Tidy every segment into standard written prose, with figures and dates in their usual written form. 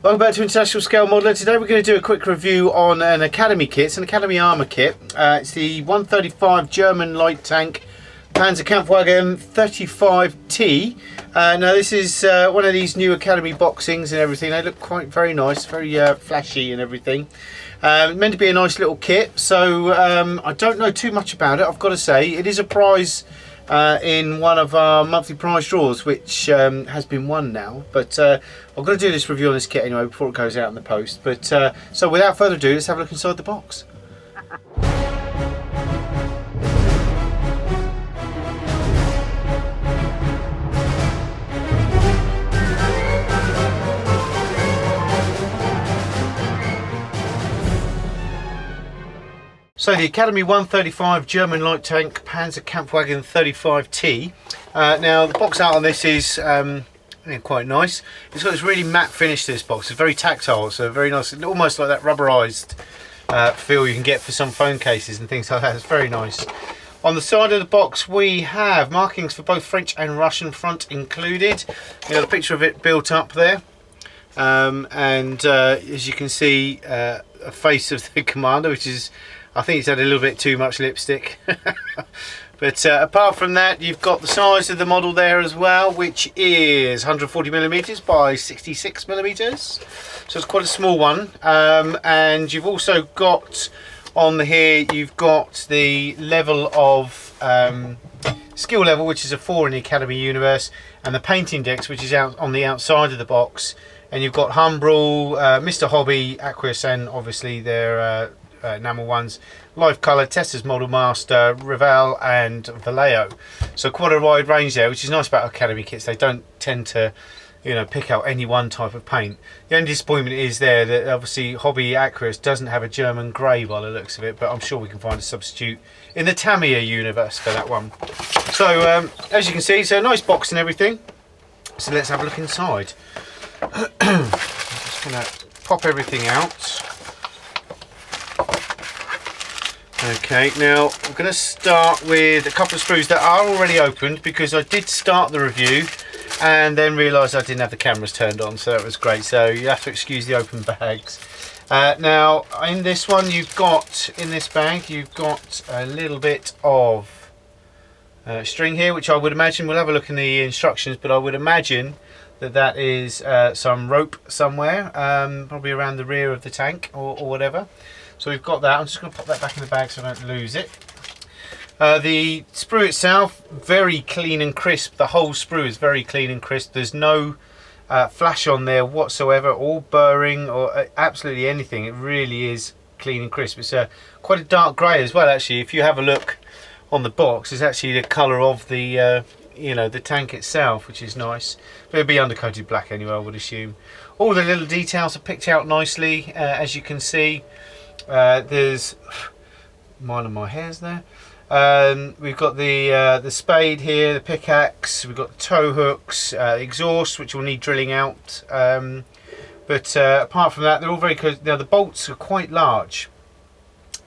Welcome back to International Scale Modeler. Today we're going to do a quick review on an Academy kit. It's an Academy armour kit. It's the 135 German light tank Pz.Kpfw 35T. Now this is one of these new Academy boxings and everything. They look very nice, very flashy and everything. Meant to be a nice little kit, so I don't know too much about it, I've got to say. It is a prize in one of our monthly prize draws, which has been won now, but I'm going to do this review on this kit anyway before it goes out in the post. But so without further ado, let's have a look inside the box. So the Academy 135 German light tank Pz.Kpfw 35T. Now the box art on this is quite nice. It's got this really matte finish to this box. It's very tactile, so very nice, almost like that rubberized feel you can get for some phone cases and things like that. It's very nice. On the side of the box we have markings for both French and Russian front included. You got a picture of it built up there. As you can see, a face of the commander, which is, I think he's had a little bit too much lipstick. But apart from that, you've got the size of the model there as well, which is 140mm by 66mm. So it's quite a small one. And you've also got on here, you've got the level of skill level, which is a 4 in the Academy universe, and the paint index, which is out on the outside of the box. And you've got Humbrol, Mr. Hobby, Aqueous, and obviously their enamel ones, Life Colour, Testers Model Master, Rival and Vallejo. So quite a wide range there, which is nice about Academy kits. They don't tend to, you know, pick out any one type of paint. The only disappointment is there that obviously Hobby Aqueous doesn't have a German grey by the looks of it, but I'm sure we can find a substitute in the Tamiya universe for that one. So as you can see, it's a nice box and everything. So let's have a look inside. I'm just going to pop everything out. Okay, now I'm going to start with a couple of sprues that are already opened, because I did start the review and then realised I didn't have the cameras turned on, so that was great. So you have to excuse the open bags. Now in this one, you've got, in this bag, you've got a little bit of string here, which I would imagine, we'll have a look in the instructions, but I would imagine that that is some rope somewhere, probably around the rear of the tank or whatever. So we've got that. I'm just going to pop that back in the bag so I don't lose it. The sprue itself, very clean and crisp. The whole sprue is very clean and crisp. There's no flash on there whatsoever, or burring or absolutely anything. It really is clean and crisp. It's quite a dark grey as well, actually. If you have a look on the box, it's actually the colour of the you know, the tank itself, which is nice. But it'll be undercoated black anyway, I would assume. All the little details are picked out nicely, as you can see. There's mine and my hairs there. We've got the spade here, the pickaxe. We've got the tow hooks, exhaust, which will need drilling out. But apart from that, they're all very good. Now the bolts are quite large,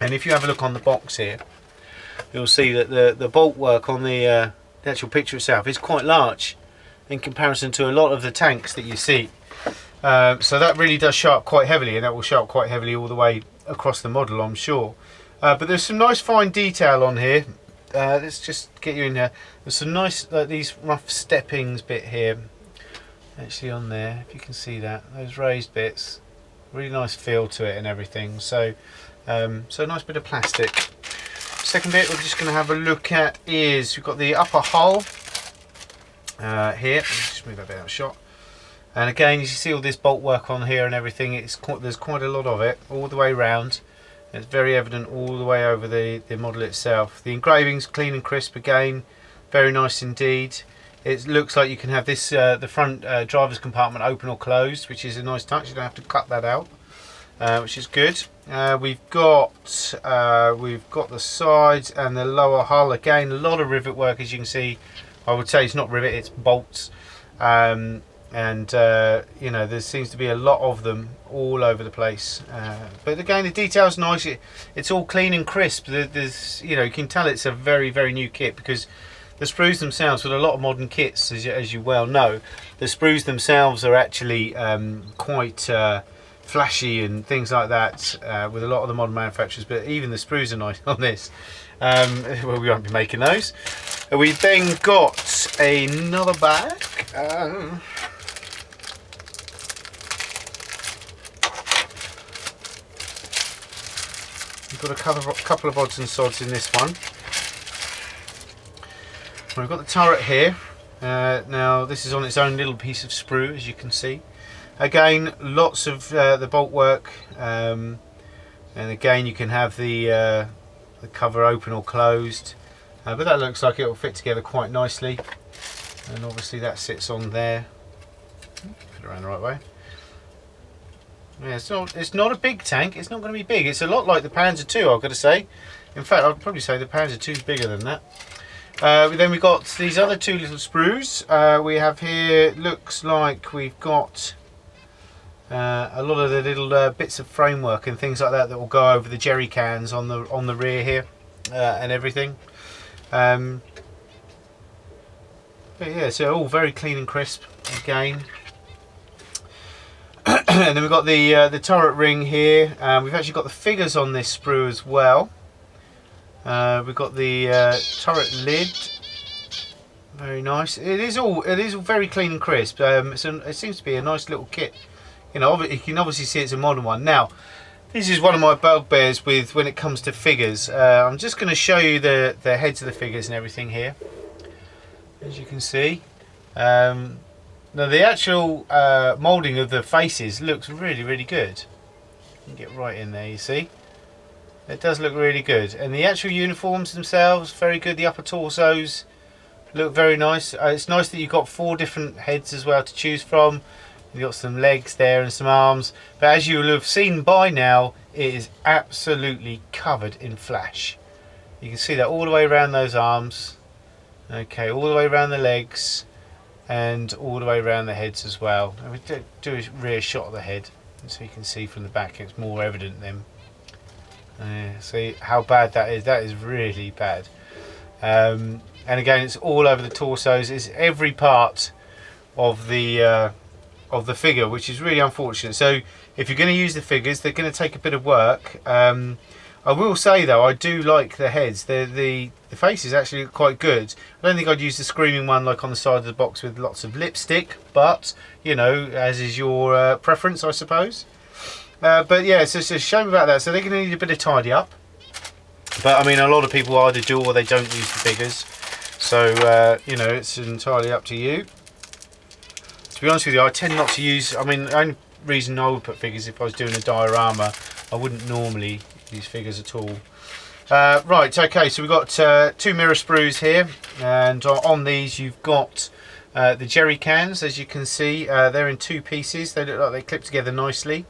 and if you have a look on the box here, you'll see that the bolt work on the actual picture itself is quite large in comparison to a lot of the tanks that you see. So that really does show up quite heavily, and that will show up quite heavily all the way across the model, I'm sure. But there's some nice fine detail on here. Let's just get you in here. There's some nice, these rough steppings bit here, actually on there, if you can see that, those raised bits, really nice feel to it and everything. So so a nice bit of plastic. Second bit we're just going to have a look at is, we've got the upper hull here. Let me just move that bit out of shot. And again, you see all this bolt work on here and everything. There's quite a lot of it all the way around. It's very evident all the way over the model itself. The engraving's clean and crisp again, very nice indeed. It looks like you can have this the front driver's compartment open or closed, which is a nice touch. You don't have to cut that out, which is good. We've got the sides and the lower hull. Again, a lot of rivet work, as you can see. I would say it's not rivet, it's bolts. You know, there seems to be a lot of them all over the place, but again, the detail's nice. It's all clean and crisp. There's, you know, you can tell it's a very, very new kit, because the sprues themselves, with a lot of modern kits, as you well know, the sprues themselves are actually quite flashy and things like that with a lot of the modern manufacturers, but even the sprues are nice on this. Well, we won't be making those. We've then got another bag. We've got a couple of odds and sods in this one. We've got the turret here. Now this is on its own little piece of sprue, as you can see. Again, lots of the bolt work, and again you can have the cover open or closed, but that looks like it will fit together quite nicely, and obviously that sits on there. Put it around the right way. Yeah, it's not a big tank. It's not going to be big. It's a lot like the Pz.Kpfw, I've got to say. In fact, I'd probably say the Pz.Kpfw is bigger than that. Then we've got these other two little sprues. We have here, looks like we've got a lot of the little bits of framework and things like that will go over the jerry cans on the rear here and everything. But yeah, so all very clean and crisp again. And then we've got the turret ring here. We've actually got the figures on this sprue as well. We've got the turret lid. Very nice. It is all very clean and crisp. It seems to be a nice little kit. You know, you can obviously see it's a modern one. Now, this is one of my bugbears with when it comes to figures. I'm just going to show you the heads of the figures and everything here, as you can see. Now the actual moulding of the faces looks really good. You can get right in there, you see. It does look really good, and the actual uniforms themselves, very good. The upper torsos look very nice. It's nice that you've got 4 different heads as well to choose from. You've got some legs there and some arms, but as you will have seen by now, it is absolutely covered in flash. You can see that all the way around those arms, okay, all the way around the legs, and all the way around the heads as well. And we do a rear shot of the head, so you can see from the back it's more evident then. See how bad that is. That is really bad. And again, it's all over the torsos. It's every part of the figure, which is really unfortunate. So if you're going to use the figures, they're going to take a bit of work. I will say though, I do like the heads. The face is actually quite good. I don't think I'd use the screaming one like on the side of the box with lots of lipstick, but you know, as is your preference, I suppose. But yeah, so it's a shame about that. So they're going to need a bit of tidy up. But I mean, a lot of people either do or they don't use the figures. So you know, it's entirely up to you. To be honest with you, I tend not to use. I mean, the only reason I would put figures if I was doing a diorama. I wouldn't normally use figures at all. Right, okay, so we've got 2 mirror sprues here, and on these you've got the jerry cans, as you can see. They're in 2 pieces. They look like they clip together nicely.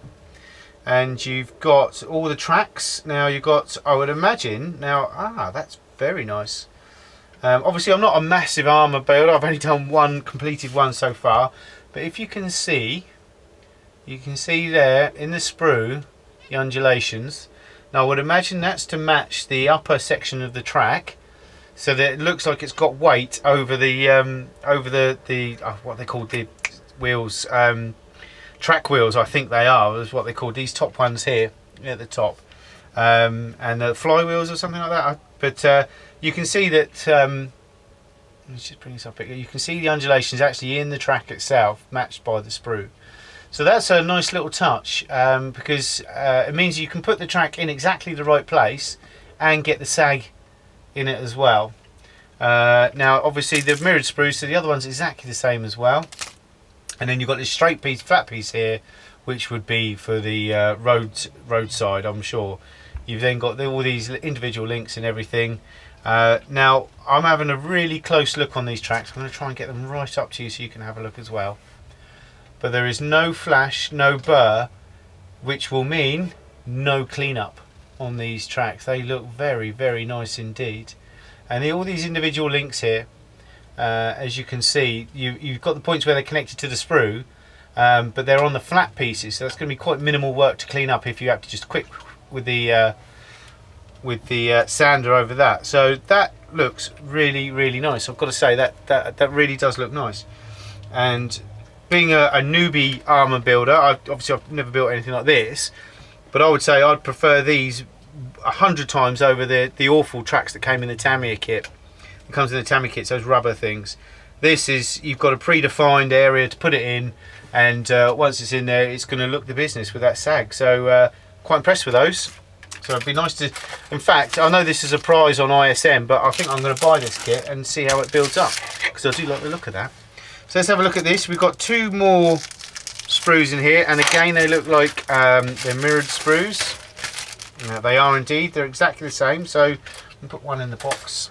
And you've got all the tracks. Now you've got, I would imagine, now, that's very nice. Obviously I'm not a massive armour builder, I've only done completed one so far, but if you can see there in the sprue, the undulations. Now I would imagine that's to match the upper section of the track, so that it looks like it's got weight over the what they call the wheels, track wheels, I think they are, is what they call these top ones here at the top, and the flywheels or something like that. But you can see that. Let's just bring this up. You can see the undulations actually in the track itself, matched by the sprue. So that's a nice little touch, because it means you can put the track in exactly the right place and get the sag in it as well. Now obviously the mirrored sprues, so the other one's exactly the same as well. And then you've got this straight piece, flat piece here, which would be for the roadside, I'm sure. You've then got all these individual links and everything. Now I'm having a really close look on these tracks. I'm going to try and get them right up to you so you can have a look as well. But there is no flash, no burr, which will mean no cleanup on these tracks. They look very nice indeed. And all these individual links here, as you can see, you've got the points where they're connected to the sprue, but they're on the flat pieces, so that's going to be quite minimal work to clean up if you have to just quick with the sander over that. So that looks really, really nice. I've got to say that really does look nice. And being a newbie armour builder, obviously I've never built anything like this, but I would say I'd prefer these 100 times over the awful tracks that came in the Tamiya kit. It comes in the Tamiya kits, those rubber things. This is, you've got a predefined area to put it in, and once it's in there, it's going to look the business with that sag. So quite impressed with those. So it'd be nice to, in fact, I know this is a prize on ISM, but I think I'm going to buy this kit and see how it builds up, because I do like the look of that. So let's have a look at this. We've got 2 more sprues in here, and again they look like they're mirrored sprues. They are indeed, they're exactly the same. So I'll put one in the box.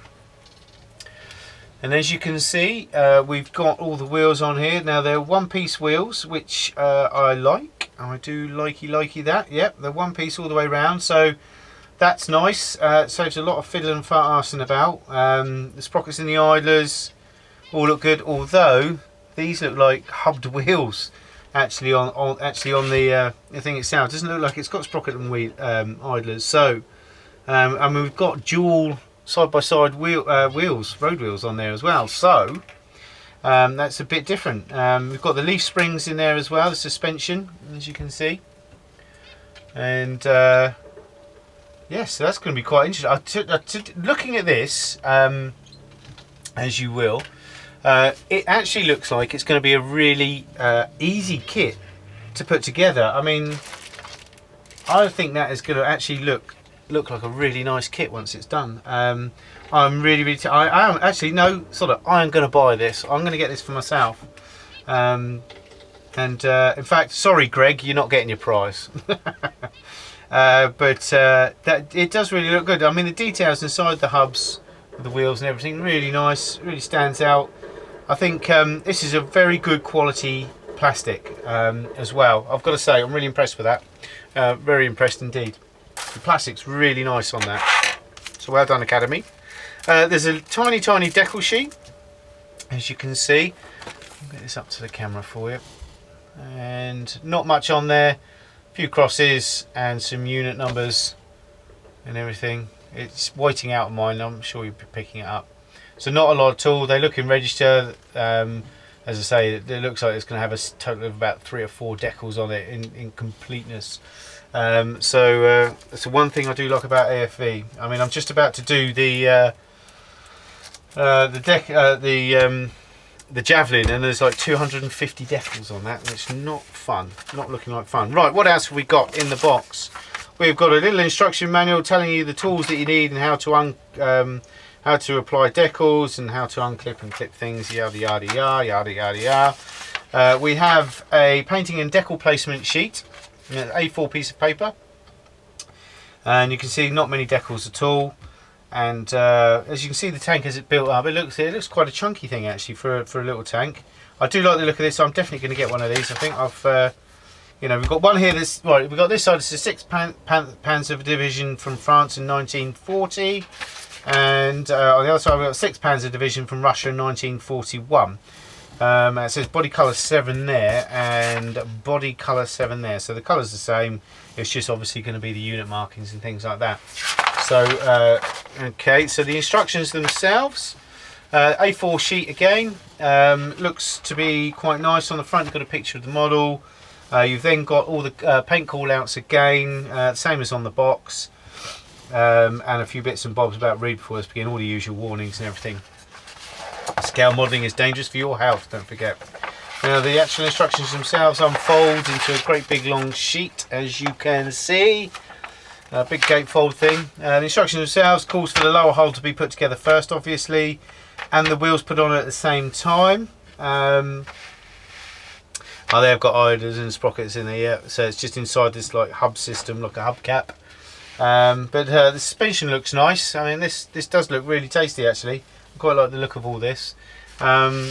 And as you can see, we've got all the wheels on here. Now they're one-piece wheels, which I like. I do likey that. Yep, they're one piece all the way around, so that's nice. Saves a lot of fiddling and fart-arsing about. The sprockets and the idlers all look good, although these look like hubbed wheels actually on the thing itself. It doesn't look like it's got sprocket and wheel idlers. So and we've got dual side-by-side road wheels on there as well. So that's a bit different. We've got the leaf springs in there as well, the suspension, as you can see. And yes, so that's going to be quite interesting. Looking at this, as you will, it actually looks like it's going to be a really easy kit to put together. I mean, I think that is going to actually look like a really nice kit once it's done. I'm really I am actually, no, sort of, I am going to buy this. I'm going to get this for myself. In fact, sorry Greg, you're not getting your prize. But that it does really look good. I mean, the details inside the hubs, the wheels and everything, really nice, really stands out. I think this is a very good quality plastic as well. I've got to say, I'm really impressed with that. Very impressed indeed. The plastic's really nice on that. So well done, Academy. There's a tiny decal sheet, as you can see. I'll get this up to the camera for you. And not much on there. A few crosses and some unit numbers and everything. It's whiting out of mine, I'm sure you'll be picking it up. So not a lot at all. They look in register. As I say, it looks like it's going to have a total of about 3 or 4 decals on it in completeness. So that's the one thing I do like about AFV. I mean, I'm just about to do the javelin, and there's like 250 decals on that, and it's not fun, not looking like fun. Right, what else have we got in the box? We've got a little instruction manual telling you the tools that you need and how to apply decals and how to unclip and clip things, yada yada yada yada yada yada. We have a painting and decal placement sheet, an A4 piece of paper, and you can see not many decals at all. And as you can see, the tank as it built up, it looks quite a chunky thing actually for a little tank. I do like the look of this. I'm definitely going to get one of these. I think I've you know, we've got one here. This right, we've got this side. It's a 6th Panzer Division from France in 1940, and on the other side we've got 6th Panzer Division from Russia in 1941. It says body colour 7 there and body colour 7 there, so the colour's the same. It's just obviously going to be the unit markings and things like that. So okay, so the instructions themselves, A4 sheet again, looks to be quite nice. On the front you've got a picture of the model. You've then got all the paint call outs again, same as on the box, and a few bits and bobs about read before this begin, all the usual warnings and everything. Scale modelling is dangerous for your health, don't forget. Now the actual instructions themselves unfold into a great big long sheet, as you can see. A big gatefold thing. The instructions themselves calls for the lower hull to be put together first, obviously, and the wheels put on at the same time. Oh, they've got idlers and sprockets in there, yeah. So it's just inside this like hub system, like a hubcap. But the suspension looks nice. I mean, this does look really tasty actually. I quite like the look of all this. And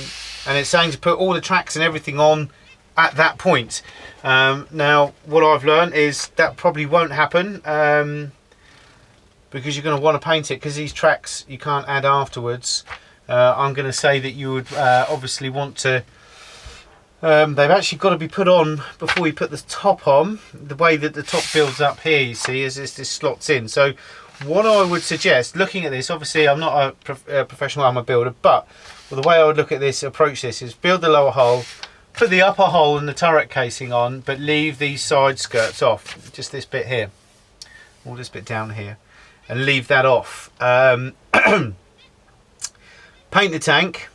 it's saying to put all the tracks and everything on at that point. Now, what I've learned is that probably won't happen because you're going to want to paint it, because these tracks you can't add afterwards. I'm going to say that you would obviously want to. They've actually got to be put on before you put the top on. The way that the top builds up here, you see, is this slots in. So what I would suggest, looking at this, obviously I'm not a professional armour builder, but the way I would look at this, approach this, is build the lower hull, put the upper hull and the turret casing on, but leave these side skirts off, just this bit here, or this bit down here, and leave that off. Paint the tank,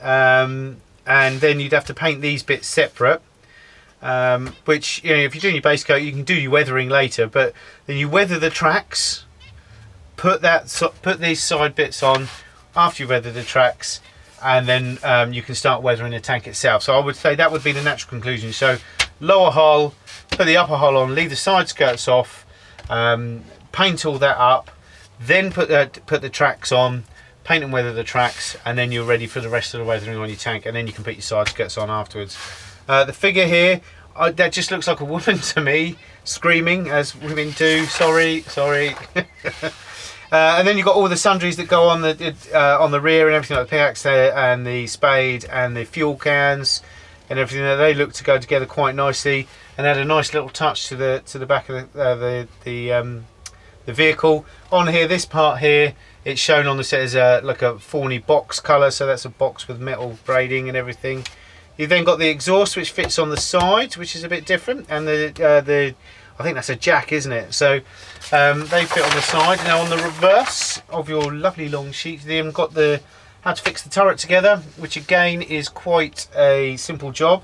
and then you'd have to paint these bits separate, which, you know, if you're doing your base coat, you can do your weathering later, but then you weather the tracks, put these side bits on after you weather the tracks, and then you can start weathering the tank itself. So I would say that would be the natural conclusion. So lower hull, put the upper hull on, leave the side skirts off, paint all that up, then put the tracks on, paint and weather the tracks, and then you're ready for the rest of the weathering on your tank, and then you can put your side skirts on afterwards. The figure here, that just looks like a woman to me, screaming as women do, sorry. And then you've got all the sundries that go on the rear and everything, like the pickaxe there, and the spade and the fuel cans and everything there. They look to go together quite nicely and add a nice little touch to the back of the vehicle. On here, this part here, it's shown on the set as like a fawny box colour, so that's a box with metal braiding and everything. You've then got the exhaust, which fits on the side, which is a bit different, and I think that's a jack, isn't it? So they fit on the side. Now on the reverse of your lovely long sheet, you've then got the how to fix the turret together, which again is quite a simple job.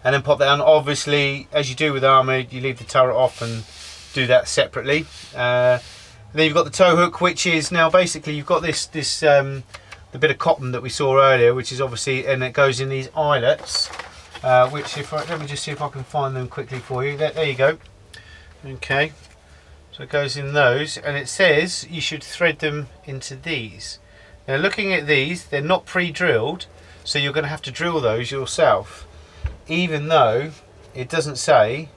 And then pop that on. Obviously, as you do with armour, you leave the turret off and do that separately. Then you've got the tow hook, which is now basically you've got the bit of cotton that we saw earlier, which is obviously, and it goes in these eyelets, which let me just see if I can find them quickly for you. There you go. Okay, so it goes in those, and it says you should thread them into these. Now looking at these, they're not pre-drilled, so you're going to have to drill those yourself, even though it doesn't say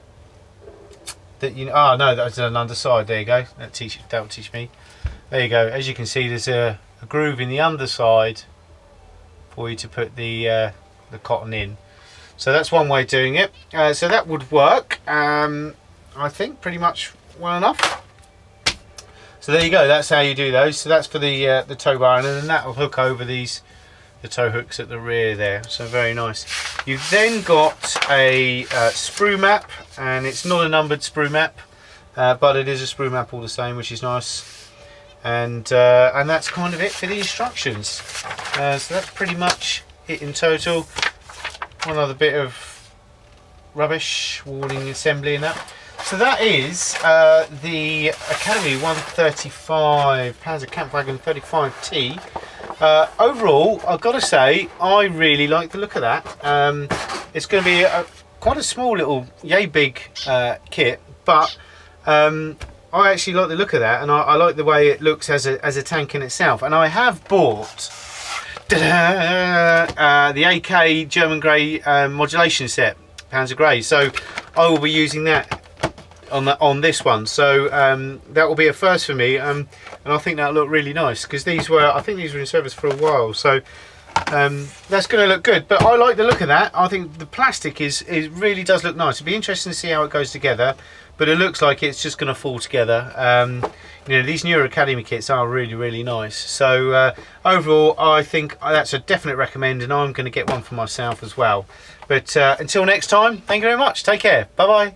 that you. Oh no, that's an underside. There you go. That will teach me. There you go. As you can see, there's a groove in the underside for you to put the cotton in. So that's one way of doing it. So that would work. I think pretty much well enough. So there you go. That's how you do those. So that's for the tow bar, and then that will hook over the tow hooks at the rear there. So very nice. You've then got a sprue map, and it's not a numbered sprue map, but it is a sprue map all the same, which is nice. And that's kind of it for the instructions. So that's pretty much it in total. One other bit of rubbish, warning assembly and that. So that is the Academy 135 Pz.Kpfw 35T. Overall, I've got to say, I really like the look of that. It's going to be quite a small little, yay big kit, but I actually like the look of that, and I like the way it looks as a tank in itself. And I have bought the AK German Grey modulation set, Panzer Grey. So I will be using that on this one. So that will be a first for me, and I think that'll look really nice, because I think these were in service for a while. So that's going to look good. But I like the look of that. I think the plastic really does look nice. It'd be interesting to see how it goes together, but it looks like it's just going to fall together. You know, these newer Academy kits are really, really nice. So overall, I think that's a definite recommend, and I'm going to get one for myself as well. But until next time, thank you very much. Take care. Bye bye.